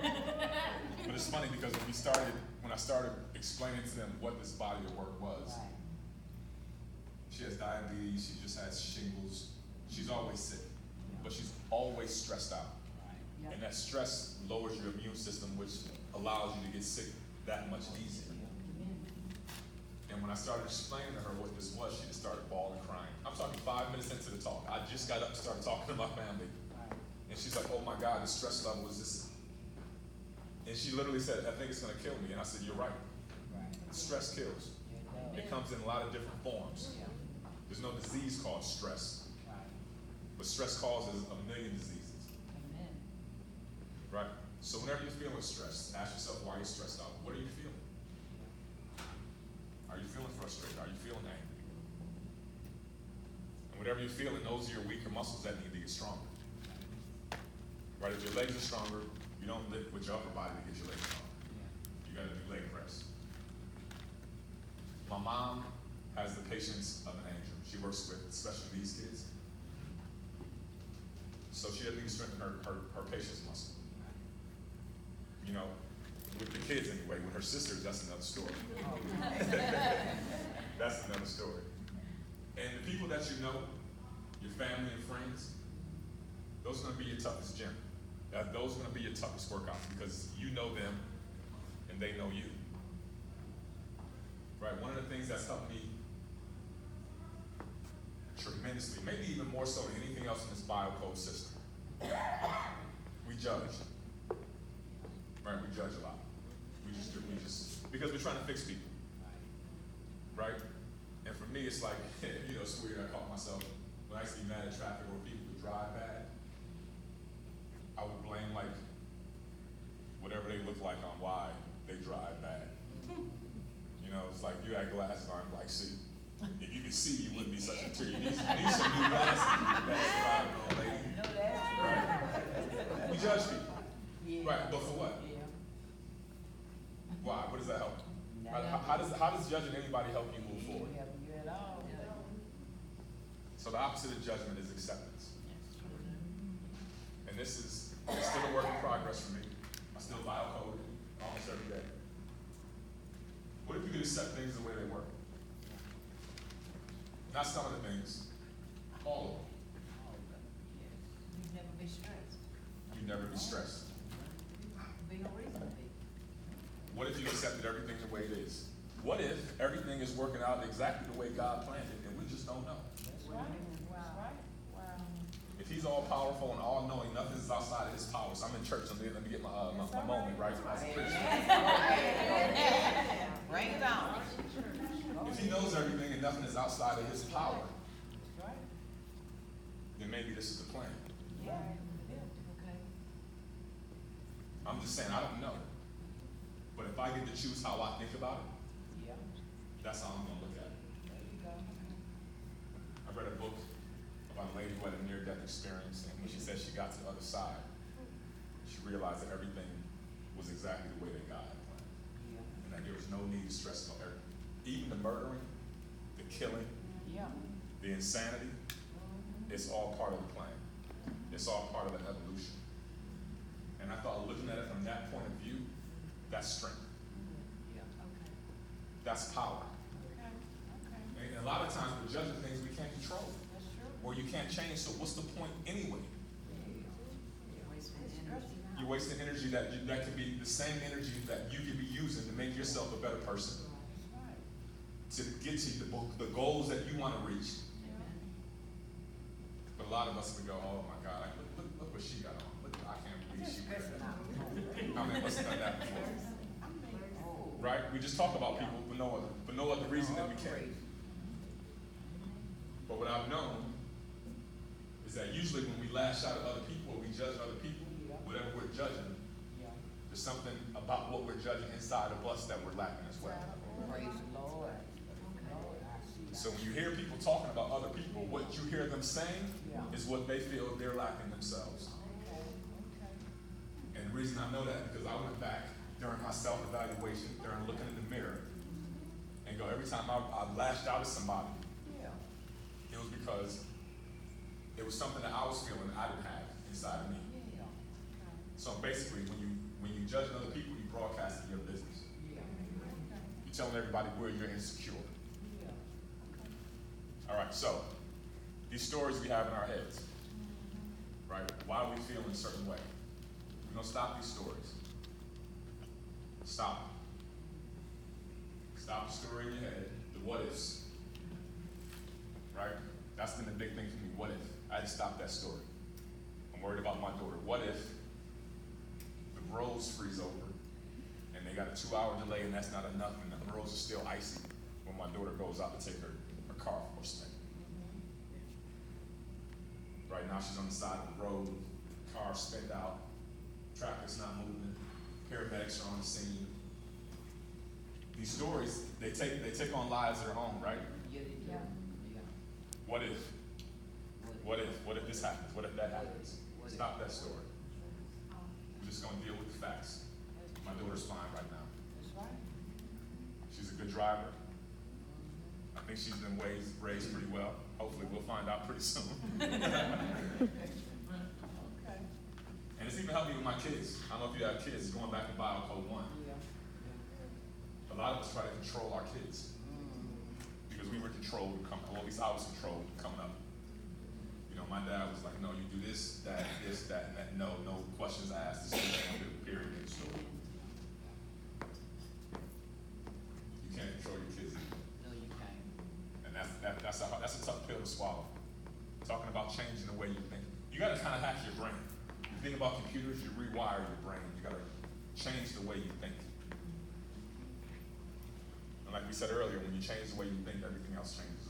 But it's funny because when I started explaining to them what this body of work was, Right. she has diabetes, she just has shingles, she's always sick, but she's always stressed out. Right. Yep. And that stress lowers your immune system, which allows you to get sick that much easier. And when I started explaining to her what this was, she just started bawling, crying. I'm talking 5 minutes into the talk. I just got up and started talking to my family. Right. And she's like, oh my God, the stress level is this. And she literally said, I think it's gonna kill me. And I said, you're right. Right. Stress kills. Yeah, It comes in a lot of different forms. yeah. There's no disease called stress. Right. But stress causes a million diseases, Amen. right? So whenever you're feeling stressed, ask yourself why you're stressed out. What are you feeling? Are you feeling frustrated? Are you feeling angry? And whatever you're feeling, those are your weaker muscles that need to get stronger. Right? If your legs are stronger, you don't lift with your upper body to get your legs stronger. You gotta do leg press. My mom has the patience of an angel. She works with special needs kids. So she doesn't need to strengthen her patience muscle. You know, with the kids anyway. With her sisters, that's another story. That's another story. And the people that you know, your family and friends, those are going to be your toughest gym. Those are going to be your toughest workouts because you know them and they know you. Right? One of the things that's helped me tremendously, maybe even more so than anything else in this biocode system, we judge. Right? We judge a lot. We just do. Because we're trying to fix people. Right? And for me, it's like, you know, it's weird. I caught myself, when I used to be mad at traffic or people would drive bad, I would blame, like, whatever they look like on why they drive bad. You know, it's like you had glasses on, like, see, if you could see, you wouldn't be such a tear. You need some new glasses. That's driving on, lady. Right? We judge people. Yeah. Right, but for what? Yeah. Why? What does that help? That How does judging anybody help you move forward? Help you at all. So the opposite of judgment is acceptance. That's true. And it's still a work in progress for me. I still biocode almost every day. What if you could accept things the way they were? Not some of the things, all of them. You'd never be stressed. You'd never be stressed. Be no reason to be. What if you accepted everything the way it is? What if everything is working out exactly the way God planned it and we just don't know? That's Wow. right. Wow. Wow. If he's all powerful and all knowing, nothing is outside of his power. So I'm in church, so let me get my moment, right? As a Christian. Bring it on. If he knows everything and nothing is outside of his power, That's right. then maybe this is the plan. Yeah. Okay. I'm just saying, I don't know. But if I get to choose how I think about it, Yeah. that's how I'm going to look at it. There you go. I read a book about a lady who had a near-death experience, and when she said she got to the other side, she realized that everything was exactly the way that God had planned, Yeah. and that there was no need to stress about everything. Even the murdering, the killing, Yeah. the insanity, it's all part of the plan. It's all part of the evolution. And I thought looking at it from that point of view, that's strength. Yeah. Okay. That's power. Okay. Okay. And a lot of times we're judging things we can't control That's true. or you can't change, so what's the point anyway? You're wasting energy. You're wasting energy that can be the same energy that you could be using to make yourself a better person, That's right. to get to the goals that you want to reach. Amen. But a lot of us would go, oh my God, look what she got on. Look, I can't believe she wears that. How many of us have done that before? Right? We just talk about people for no other reason than we can. But what I've known is that usually when we lash out at other people or we judge other people, whatever we're judging, Yeah. there's something about what we're judging inside of us that we're lacking as well. Praise the Lord. Lord, I see. So when you hear people talking about other people, what you hear them saying is what they feel they're lacking themselves. Okay. Okay. And the reason I know that because I went back during my self-evaluation, during looking in the mirror, and go, every time I lashed out at somebody, Yeah. it was because it was something that I was feeling that I didn't have inside of me. Yeah. So basically, when you You're telling everybody where you're insecure. Yeah. All right, so these stories we have in our heads, right? Why we feel in a certain way. We're gonna stop these stories. Stop. Stop the story in your head, the what ifs. Right? That's been the big thing for me. What if? I had to stop that story. I'm worried about my daughter. What if the roads freeze over and they got a 2-hour delay and that's not enough and the roads are still icy when my daughter goes out to take her car for a spin? Right now she's on the side of the road, car spent out, traffic's not moving, paramedics are on the scene. These stories, they take on lives of their own, right? Yeah, they do. Yeah. Yeah. What if? What if this happens? What if that happens? Stop that story. We're just gonna deal with the facts. My daughter's fine right now. That's right. She's a good driver. I think she's been raised pretty well. Hopefully we'll find out pretty soon. Okay. And it's even helped me with my kids. I don't know if you have kids, going back to Bio Code 1. Yeah. A lot of us try to control our kids because we were controlled, well, at least I was controlled coming up. You know, my dad was like, no, you do this, that, and that. No questions asked. This is what you do, period, in the story. You can't control your kids either. No, you can't. And that's a tough pill to swallow. Talking about changing the way you think. You gotta kind of hack your brain. You think about computers, you rewire your brain. You gotta change the way you think. And like we said earlier, when you change the way you think, everything else changes.